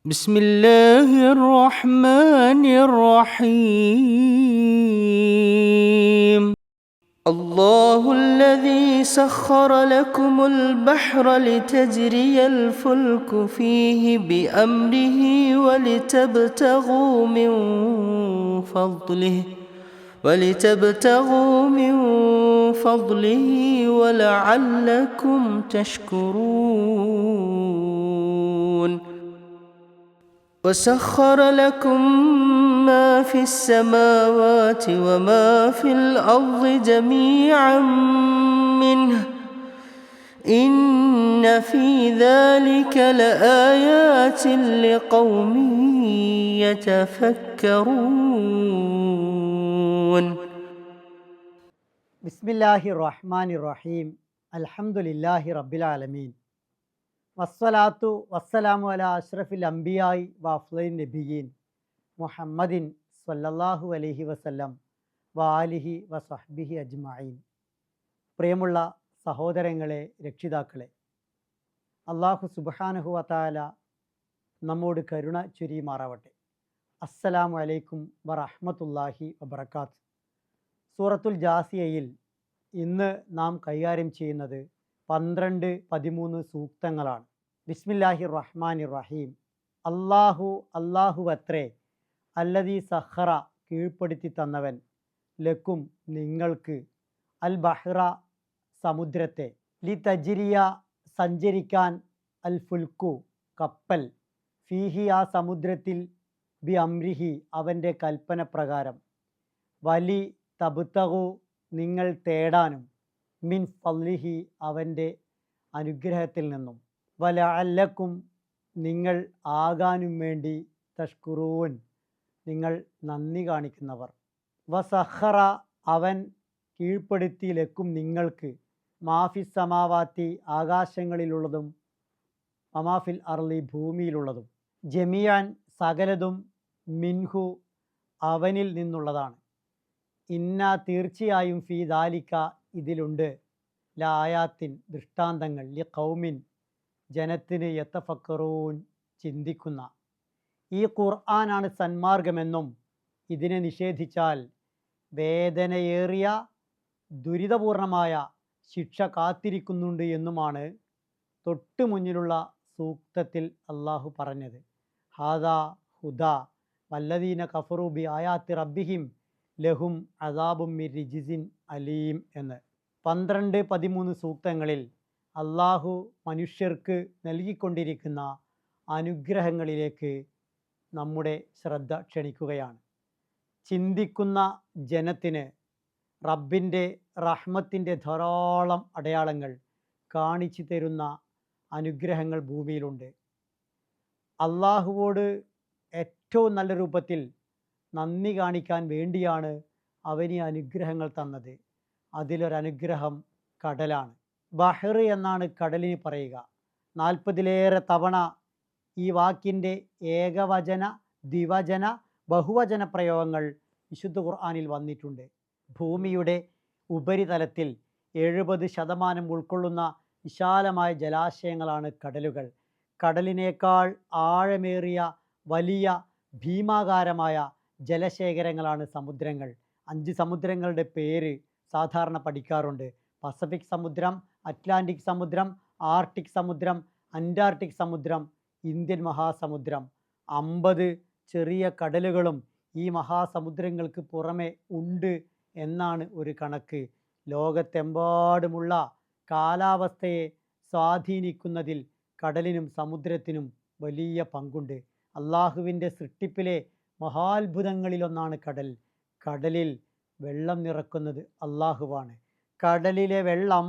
بسم الله الرحمن الرحيم. الله الذي سخر لكم البحر لتجري الفلك فيه بأمره ولتبتغوا من فضله ولعلكم تشكرون. وسخر لكم ما في السماوات وما في الأرض جميعا منه إن في ذلك لآيات لقوم يتفكرون. ബിസ്മില്ലാഹി റഹ്മാനി റഹീം. അൽഹംദുലില്ലാഹി റബ്ബിൽ ആലമീൻ. വസ്സലാത്തു വസ്സലാമു അലാ അഷ്റഫിൽ അംബിയായി വഅഫ്ളലിൻ നബിയീൻ മുഹമ്മദിൻ സ്വല്ലല്ലാഹു അലൈഹി വസല്ലം വആലിഹി വസഹ്ബിഹി അജ്മഈൻ. പ്രിയമുള്ള സഹോദരങ്ങളെ, രക്ഷിതാക്കളെ, അല്ലാഹു സുബ്ഹാനഹു വതആല നമ്മോട് കരുണ ചൊരിയുമാറാവട്ടെ. അസ്സലാമു അലൈക്കും വറഹ്മത്തുള്ളാഹി വബറകാത്ത്. സൂറത്തുൽ ജാസിയയിൽ ഇന്ന് നാം കൈകാര്യം ചെയ്യുന്നത് 12-13 സൂക്തങ്ങളാണ്. ബിസ്മില്ലാഹി റഹ്മാനി റഹീം. അല്ലാഹു അത്രേ, അല്ലദീ സഖറ കീഴ്പ്പെടുത്തി തന്നവൻ, ലക്കും നിങ്ങൾക്ക്, അൽ ബഹ്റ സമുദ്രത്തെ, ലി തജ്രിയ സഞ്ചരിക്കാൻ, അൽ ഫുൽക്കു കപ്പൽ, ഫീഹി ആ സമുദ്രത്തിൽ, ബി അംരിഹി അവൻ്റെ കൽപ്പന പ്രകാരം, വലി തബ്തഗു നിങ്ങൾ തേടാനും, മിൻ ഫദ്ലിഹി അവൻ്റെ അനുഗ്രഹത്തിൽ നിന്നും, വലഅല്ലക്കും നിങ്ങൾ ആകാനും വേണ്ടി, തഷ്കുറൂൻ നിങ്ങൾ നന്ദി കാണിക്കുന്നവർ. വസഖറ അവൻ കീഴ്പ്പെടുത്തി, ലക്കും നിങ്ങൾക്ക്, മാഫിസ് സമാവാത്തി ആകാശങ്ങളിലുള്ളതും, മമാഫിൽ അർളി ഭൂമിയിലുള്ളതും, ജമിയാൻ സകലതും, മിൻഹു അവനിൽ നിന്നുള്ളതാണ്, ഇന്ന തീർച്ചയായും, ഫീ ദാലിക ഇതിലുണ്ട്, ലായാത്തിൻ ദൃഷ്ടാന്തങ്ങൾ, ലി ഖൗമിൻ ജനത്തിന്, യതഫക്കറൂൻ ചിന്തിക്കുന്ന. ഈ ഖുർആനാണ് സന്മാർഗമെന്നും ഇതിനെ നിഷേധിച്ചാൽ വേദനയേറിയ ദുരിതപൂർണമായ ശിക്ഷ കാത്തിരിക്കുന്നുണ്ട് എന്നുമാണ് തൊട്ടു മുന്നിലുള്ള സൂക്തത്തിൽ അള്ളാഹു പറഞ്ഞത്. ഹാദാ ഹുദ വല്ലദീന കഫറു ബി ആയാത്തി റബ്ബിഹിം ലഹും അദാബും മിർ റിജിസിൻ അലീം എന്ന് 12-13 സൂക്തങ്ങളിൽ അള്ളാഹു മനുഷ്യർക്ക് നൽകിക്കൊണ്ടിരിക്കുന്ന അനുഗ്രഹങ്ങളിലേക്ക് നമ്മുടെ ശ്രദ്ധ ക്ഷണിക്കുകയാണ്. ചിന്തിക്കുന്ന ജനത്തിന് റബ്ബിൻ്റെ റഹ്മത്തിൻ്റെ ധാരാളം അടയാളങ്ങൾ കാണിച്ചു തരുന്ന അനുഗ്രഹങ്ങൾ ഭൂമിയിലുണ്ട്. അള്ളാഹുവോട് ഏറ്റവും നല്ല രൂപത്തിൽ നന്ദി കാണിക്കാൻ വേണ്ടിയാണ് അവന് അനുഗ്രഹങ്ങൾ തന്നത്. അതിലൊരനുഗ്രഹം കടലാണ്. ബഹർ എന്നാണ് കടലിന് പറയുക. 40-ലേറെ തവണ ഈ വാക്കിൻ്റെ ഏകവചന, ദ്വിവചന, ബഹുവചന പ്രയോഗങ്ങൾ വിശുദ്ധ ഖുർആനിൽ വന്നിട്ടുണ്ട്. ഭൂമിയുടെ ഉപരിതലത്തിൽ 70% ഉൾക്കൊള്ളുന്ന വിശാലമായ ജലാശയങ്ങളാണ് കടലുകൾ. കടലിനേക്കാൾ ആഴമേറിയ വലിയ ഭീമാകാരമായ ജലശേഖരങ്ങളാണ് സമുദ്രങ്ങൾ. 5 സമുദ്രങ്ങളുടെ പേര് സാധാരണ പഠിക്കാറുണ്ട്. പസഫിക് സമുദ്രം, അറ്റ്ലാന്റിക് സമുദ്രം, ആർട്ടിക് സമുദ്രം, അന്റാർട്ടിക് സമുദ്രം, ഇന്ത്യൻ മഹാസമുദ്രം. 50 ചെറിയ കടലുകളും ഈ മഹാസമുദ്രങ്ങൾക്ക് പുറമെ ഉണ്ട് എന്നാണ് ഒരു കണക്ക്. ലോകത്തെമ്പാടുമുള്ള കാലാവസ്ഥയെ സ്വാധീനിക്കുന്നതിൽ കടലിനും സമുദ്രത്തിനും വലിയ പങ്കുണ്ട്. അള്ളാഹുവിൻ്റെ സൃഷ്ടിപ്പിലെ മഹാത്ഭുതങ്ങളിലൊന്നാണ് കടൽ. കടലിൽ വെള്ളം നിറക്കുന്നത് അള്ളാഹുവാണ്. കടലിലെ വെള്ളം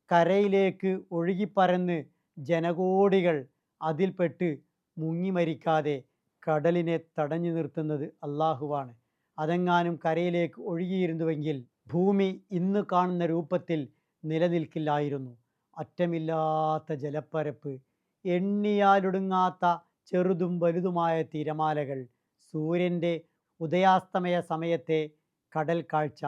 കരയിലേക്ക് ഒഴുകിപ്പരന്ന് ജനകോടികൾ അതിൽപ്പെട്ട് മുങ്ങി മരിക്കാതെ കടലിനെ തടഞ്ഞു നിർത്തുന്നത് അള്ളാഹുവാണ്. അതെങ്ങാനും കരയിലേക്ക് ഒഴുകിയിരുന്നുവെങ്കിൽ ഭൂമി ഇന്ന് കാണുന്ന രൂപത്തിൽ നിലനിൽക്കില്ലായിരുന്നു. അറ്റമില്ലാത്ത ജലപ്പരപ്പ്, എണ്ണിയാലൊടുങ്ങാത്ത ചെറുതും വലുതുമായ തിരമാലകൾ, സൂര്യൻ്റെ ഉദയാസ്തമയ സമയത്തെ കടൽ കാഴ്ച,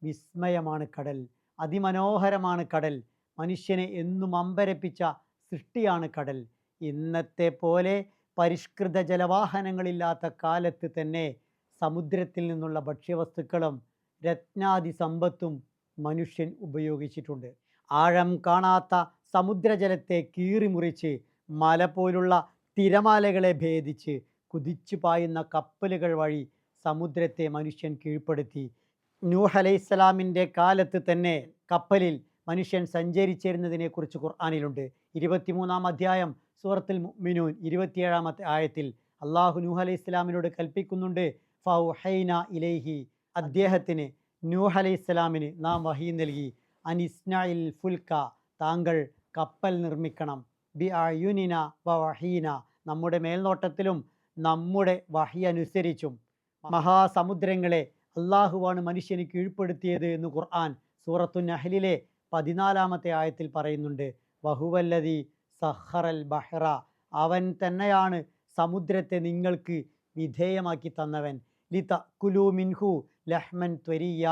വിസ്മയമാണ് കടൽ. അതിമനോഹരമാണ് കടൽ. മനുഷ്യനെ എന്നും അമ്പരപ്പിച്ച സൃഷ്ടിയാണ് കടൽ. ഇന്നത്തെ പോലെ പരിഷ്കൃത ജലവാഹനങ്ങളില്ലാത്ത കാലത്ത് തന്നെ സമുദ്രത്തിൽ നിന്നുള്ള ഭക്ഷ്യവസ്തുക്കളും രത്നാദി സമ്പത്തും മനുഷ്യൻ ഉപയോഗിച്ചിട്ടുണ്ട്. ആഴം കാണാത്ത സമുദ്രജലത്തെ കീറിമുറിച്ച് മല പോലുള്ള തിരമാലകളെ ഭേദിച്ച് കുതിച്ചു പായുന്ന കപ്പലുകൾ വഴി സമുദ്രത്തെ മനുഷ്യൻ കീഴ്പ്പെടുത്തി. നൂഹ് അലൈഹിസ്സലാമിൻ്റെ കാലത്ത് തന്നെ കപ്പലിൽ മനുഷ്യൻ സഞ്ചരിച്ചിരുന്നതിനെക്കുറിച്ച് ഖുർആനിലുണ്ട്. 23-ാം അധ്യായം സൂറത്തുൽ മുഅ്മിനൂൻ 27-ാമത്തെ ആയത്തിൽ അള്ളാഹു നൂഹ് അലൈഹിസ്സലാമിനോട് കൽപ്പിക്കുന്നുണ്ട്, ഫൗഹൈന ഇലൈഹി, അദ്ദേഹത്തിന് നൂഹ് അലൈഹിസ്സലാമിന് നാം വഹി നൽകി, അനിസ്നഇൽ ഫുൽക, താങ്കൾ കപ്പൽ നിർമ്മിക്കണം, ബി അയുനിന വ വഹീന, നമ്മുടെ മേൽനോട്ടത്തിലും നമ്മുടെ വഹി അനുസരിച്ചും. മഹാസമുദ്രങ്ങളെ അള്ളാഹുവാണ് മനുഷ്യന് കീഴ്പ്പെടുത്തിയത് എന്ന് ഖുർആൻ സൂറത്തു നഹ്ലിലെ 14-ാമത്തെ ആയത്തിൽ പറയുന്നുണ്ട്. വഹുവല്ലദി സഖറൽ ബഹ്റ, അവൻ തന്നെയാണ് സമുദ്രത്തെ നിങ്ങൾക്ക് വിധേയമാക്കി തന്നവൻ, ലിതഅകുലൂ മിൻഹു ലഹ്മൻ ത്വരിയ,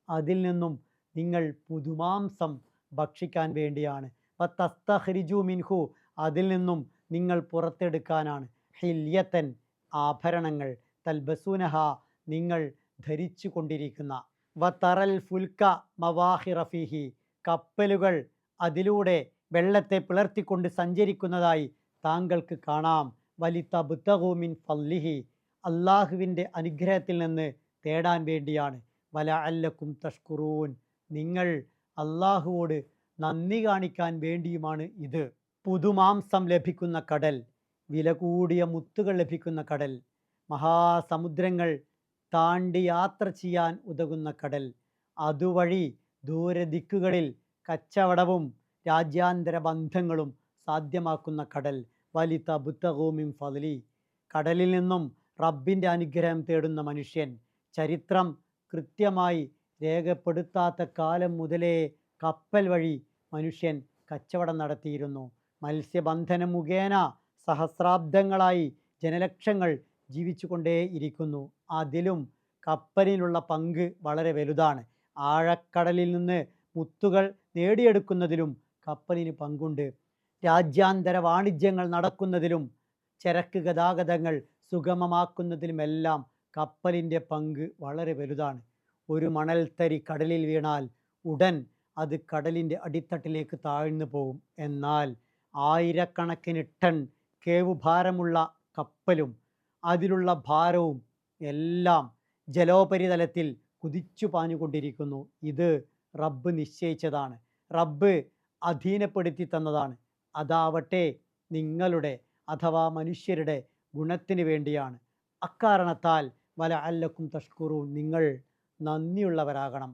അതിൽ നിന്നും നിങ്ങൾ പുതുമാംസം ഭക്ഷിക്കാൻ വേണ്ടിയാണ്, വതസ്തഖ്രിജൂ മിൻഹു, അതിൽ നിന്നും നിങ്ങൾ പുറത്തെടുക്കാനാണ്, ഹില്യത്തൻ, ആഭരണങ്ങൾ, തൽബസൂനഹ, നിങ്ങൾ ധരിച്ചു കൊണ്ടിരിക്കുന്ന, വതറൽ ഫുൽക മവാഹിറ ഫീഹി, കപ്പലുകൾ അതിലൂടെ വെള്ളത്തെ പിളർത്തിക്കൊണ്ട് സഞ്ചരിക്കുന്നതായി താങ്കൾക്ക് കാണാം, വലിതബ്തഗൂ മിൻ ഫദ്ലിഹി, അള്ളാഹുവിൻ്റെ അനുഗ്രഹത്തിൽ നിന്ന് തേടാൻ വേണ്ടിയാണ്, വലഅല്ലക്കും തഷ്കുറൂൻ, നിങ്ങൾ അള്ളാഹുവോട് നന്ദി കാണിക്കാൻ വേണ്ടിയുമാണ് ഇത്. പുതുമാംസം ലഭിക്കുന്ന കടൽ, വില കൂടിയ മുത്തുകൾ ലഭിക്കുന്ന കടൽ, മഹാസമുദ്രങ്ങൾ താണ്ടി യാത്ര ചെയ്യാൻ ഉതകുന്ന കടൽ, അതുവഴി ദൂരദിക്കുകളിൽ കച്ചവടവും രാജ്യാന്തര ബന്ധങ്ങളും സാധ്യമാക്കുന്ന കടൽ, വലിതബ്തഗൂ മിൻ ഫദ്ലി, കടലിൽ നിന്നും റബ്ബിൻ്റെ അനുഗ്രഹം തേടുന്ന മനുഷ്യൻ. ചരിത്രം കൃത്യമായി രേഖപ്പെടുത്താത്ത കാലം മുതലേ കപ്പൽ വഴി മനുഷ്യൻ കച്ചവടം നടത്തിയിരുന്നു. മത്സ്യബന്ധനം മുഖേന സഹസ്രാബ്ദങ്ങളായി ജനലക്ഷങ്ങൾ ജീവിച്ചുകൊണ്ടേയിരിക്കുന്നു. അതിലും കപ്പലിനുള്ള പങ്ക് വളരെ വലുതാണ്. ആഴക്കടലിൽ നിന്ന് മുത്തുകൾ നേടിയെടുക്കുന്നതിലും കപ്പലിന് പങ്കുണ്ട്. രാജ്യാന്തര വാണിജ്യങ്ങൾ നടക്കുന്നതിലും ചരക്ക് ഗതാഗതങ്ങൾ സുഗമമാക്കുന്നതിലുമെല്ലാം കപ്പലിൻ്റെ പങ്ക് വളരെ വലുതാണ്. ഒരു മണൽത്തരി കടലിൽ വീണാൽ ഉടൻ അത് കടലിൻ്റെ അടിത്തട്ടിലേക്ക് താഴ്ന്നു പോകും. എന്നാൽ ആയിരക്കണക്കിന് ടൺ കേവ് ഭാരമുള്ള കപ്പലും അതിലുള്ള ഭാരവും എല്ലാം ജലോപരിതലത്തിൽ കുതിച്ചു പാഞ്ഞുകൊണ്ടിരിക്കുന്നു. ഇത് റബ്ബ് നിശ്ചയിച്ചതാണ്, റബ്ബ് അധീനപ്പെടുത്തി തന്നതാണ്. അതാവട്ടെ നിങ്ങളുടെ അഥവാ മനുഷ്യരുടെ ഗുണത്തിന് വേണ്ടിയാണ്. അക്കാരണത്താൽ വലഅല്ലക്കും തഷ്കുറൂൻ, നിങ്ങൾ നന്ദിയുള്ളവരാകണം.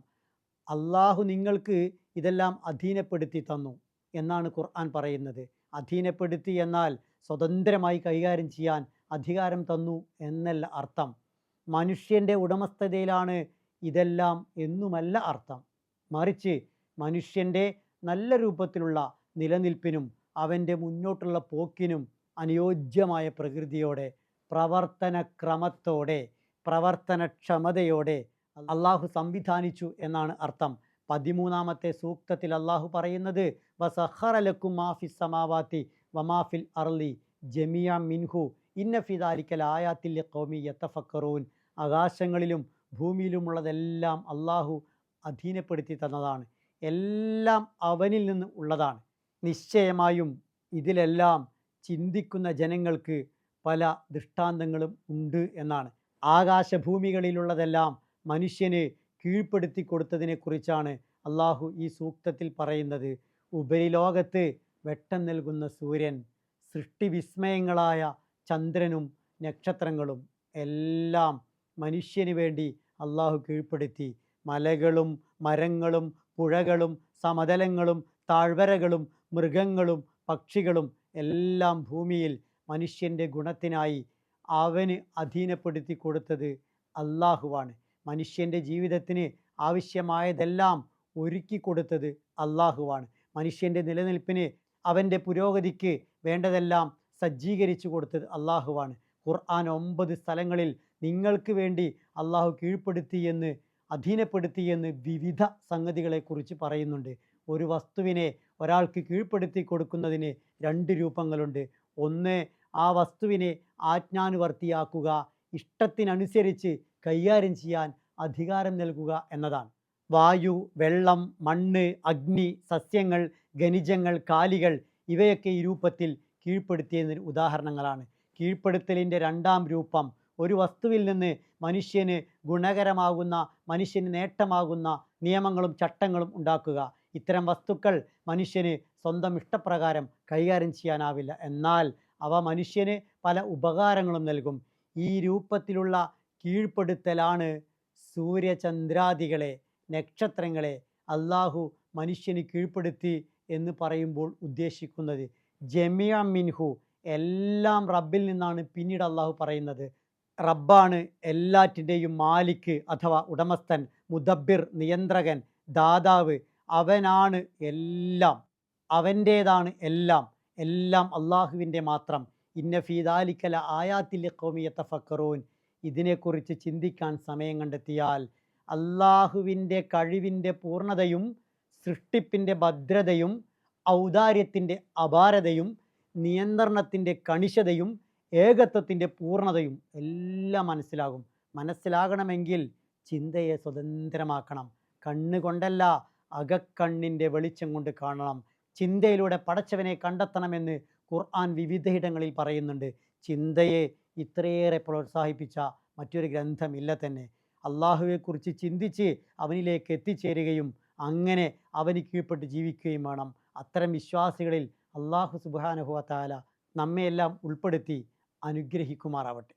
അള്ളാഹു നിങ്ങൾക്ക് ഇതെല്ലാം അധീനപ്പെടുത്തി തന്നു എന്നാണ് ഖുർആൻ പറയുന്നത്. അധീനപ്പെടുത്തി എന്നാൽ സ്വതന്ത്രമായി കൈകാര്യം ചെയ്യാൻ അധികാരം തന്നു എന്നല്ല അർത്ഥം. മനുഷ്യൻ്റെ ഉടമസ്ഥതയിലാണ് ഇതെല്ലാം എന്നുമല്ല അർത്ഥം. മറിച്ച് മനുഷ്യൻ്റെ നല്ല രൂപത്തിലുള്ള നിലനിൽപ്പിനും അവൻ്റെ മുന്നോട്ടുള്ള പോക്കിനും അനുയോജ്യമായ പ്രകൃതിയോടെ, പ്രവർത്തനക്രമത്തോടെ, പ്രവർത്തനക്ഷമതയോടെ അള്ളാഹു സംവിധാനിച്ചു എന്നാണ് അർത്ഥം. 13-ാമത്തെ സൂക്തത്തിൽ അള്ളാഹു പറയുന്നത്, വസഖറ ലക്കും മാഫിസ് സമാവാതി വമാഫിൽ അർളി ജമിയ മിൻഹു ഇന്ന ഫി ദാലിക ലആയാതിൽ ലിഖൗമി യതഫക്കറൂൻ, ആകാശങ്ങളിലും ഭൂമിയിലുമുള്ളതെല്ലാം അള്ളാഹു അധീനപ്പെടുത്തി തന്നതാണ്, എല്ലാം അവനിൽ നിന്ന് ഉള്ളതാണ്. നിശ്ചയമായും ഇതിലെല്ലാം ചിന്തിക്കുന്ന ജനങ്ങൾക്ക് പല ദൃഷ്ടാന്തങ്ങളും ഉണ്ട് എന്നാണ്. ആകാശഭൂമികളിലുള്ളതെല്ലാം മനുഷ്യന് കീഴ്പ്പെടുത്തി കൊടുത്തതിനെക്കുറിച്ചാണ് അള്ളാഹു ഈ സൂക്തത്തിൽ പറയുന്നത്. ഉപരിലോകത്ത് വെട്ടം നൽകുന്ന സൂര്യൻ, സൃഷ്ടിവിസ്മയങ്ങളായ ചന്ദ്രനും നക്ഷത്രങ്ങളും എല്ലാം മനുഷ്യന് വേണ്ടി അള്ളാഹു കീഴ്പ്പെടുത്തി. മലകളും മരങ്ങളും പുഴകളും സമതലങ്ങളും താഴ്വരകളും മൃഗങ്ങളും പക്ഷികളും എല്ലാം ഭൂമിയിൽ മനുഷ്യൻ്റെ ഗുണത്തിനായി അവന് അധീനപ്പെടുത്തി കൊടുത്തത് അള്ളാഹുവാണ്. മനുഷ്യൻ്റെ ജീവിതത്തിന് ആവശ്യമായതെല്ലാം ഒരുക്കി കൊടുത്തത് അള്ളാഹുവാണ്. മനുഷ്യൻ്റെ നിലനിൽപ്പിന് അവൻ്റെ പുരോഗതിക്ക് വേണ്ടതെല്ലാം സജ്ജീകരിച്ചു കൊടുത്തത് അള്ളാഹുവാണ്. ഖുർആൻ 9 സ്ഥലങ്ങളിൽ നിങ്ങൾക്ക് വേണ്ടി അള്ളാഹു കീഴ്പ്പെടുത്തിയെന്ന് അധീനപ്പെടുത്തിയെന്ന് വിവിധ സംഗതികളെക്കുറിച്ച് പറയുന്നുണ്ട്. ഒരു വസ്തുവിനെ ഒരാൾക്ക് കീഴ്പ്പെടുത്തി കൊടുക്കുന്നതിന് 2 രൂപങ്ങളുണ്ട്. ഒന്ന് ആ വസ്തുവിനെ ആജ്ഞാനുവർത്തിയാക്കുക, ഇഷ്ടത്തിനനുസരിച്ച് കൈകാര്യം ചെയ്യാൻ അധികാരം നൽകുക എന്നതാണ്. വായു, വെള്ളം, മണ്ണ്, അഗ്നി, സസ്യങ്ങൾ, ഖനിജങ്ങൾ, കാലികൾ ഇവയൊക്കെ ഈ രൂപത്തിൽ കീഴ്പ്പെടുത്തിയതിന് ഉദാഹരണങ്ങളാണ്. കീഴ്പ്പെടുത്തലിൻ്റെ രണ്ടാം രൂപം ഒരു വസ്തുവിൽ നിന്ന് മനുഷ്യന് ഗുണകരമാകുന്ന, മനുഷ്യന് നേട്ടമാകുന്ന നിയമങ്ങളും ചട്ടങ്ങളും ഉണ്ടാക്കുക. ഇത്തരം വസ്തുക്കൾ മനുഷ്യന് സ്വന്തം ഇഷ്ടപ്രകാരം കൈകാര്യം ചെയ്യാനാവില്ല, എന്നാൽ അവ മനുഷ്യന് പല ഉപകാരങ്ങളും നൽകും. ഈ രൂപത്തിലുള്ള കീഴ്പ്പെടുത്തലാണ് സൂര്യചന്ദ്രാദികളെ, നക്ഷത്രങ്ങളെ അള്ളാഹു മനുഷ്യന് കീഴ്പ്പെടുത്തി എന്ന് പറയുമ്പോൾ ഉദ്ദേശിക്കുന്നത്. ജമിയ മിൻഹു, എല്ലാം റബ്ബിൽ നിന്നാണ് പിന്നീട് അള്ളാഹു പറയുന്നത്. റബ്ബാണ് എല്ലാറ്റിൻ്റെയും മാലിക്ക് അഥവാ ഉടമസ്ഥൻ, മുദബ്ബിർ നിയന്ത്രകൻ, ദാതാവ്. അവനാണ് എല്ലാം, അവൻ്റേതാണ് എല്ലാം, എല്ലാം അള്ളാഹുവിൻ്റെ മാത്രം. ഇന്ന ഫീ ദാലിക ലആയാത്തിൽ ലിഖൗമി യതഫക്കറൂൻ. ഇതിനെക്കുറിച്ച് ചിന്തിക്കാൻ സമയം കണ്ടെത്തിയാൽ അള്ളാഹുവിൻ്റെ കഴിവിൻ്റെ പൂർണ്ണതയും സൃഷ്ടിപ്പിൻ്റെ ഭദ്രതയും ഔദാര്യത്തിൻ്റെ അപാരതയും നിയന്ത്രണത്തിൻ്റെ കണിശതയും ഏകത്വത്തിൻ്റെ പൂർണ്ണതയും എല്ലാം മനസ്സിലാകും. മനസ്സിലാകണമെങ്കിൽ ചിന്തയെ സ്വതന്ത്രമാക്കണം. കണ്ണുകൊണ്ടല്ല, അകക്കണ്ണിൻ്റെ വെളിച്ചം കൊണ്ട് കാണണം. ചിന്തയിലൂടെ പടച്ചവനെ കണ്ടെത്തണമെന്ന് ഖുർആൻ വിവിധയിടങ്ങളിൽ പറയുന്നുണ്ട്. ചിന്തയെ ഇത്രയേറെ പ്രോത്സാഹിപ്പിച്ച മറ്റൊരു ഗ്രന്ഥമില്ല തന്നെ. അള്ളാഹുവെക്കുറിച്ച് ചിന്തിച്ച് അവനിലേക്ക് എത്തിച്ചേരുകയും അങ്ങനെ അവന് കീഴ്പ്പെട്ട് ജീവിക്കുകയും വേണം. അത്തരം വിശ്വാസികളിൽ അള്ളാഹു സുബ്ഹാനഹു വ തആല നമ്മയെല്ലാം ഉൾപ്പെടുത്തി അനുഗ്രഹിക്കുമാറാവട്ടെ.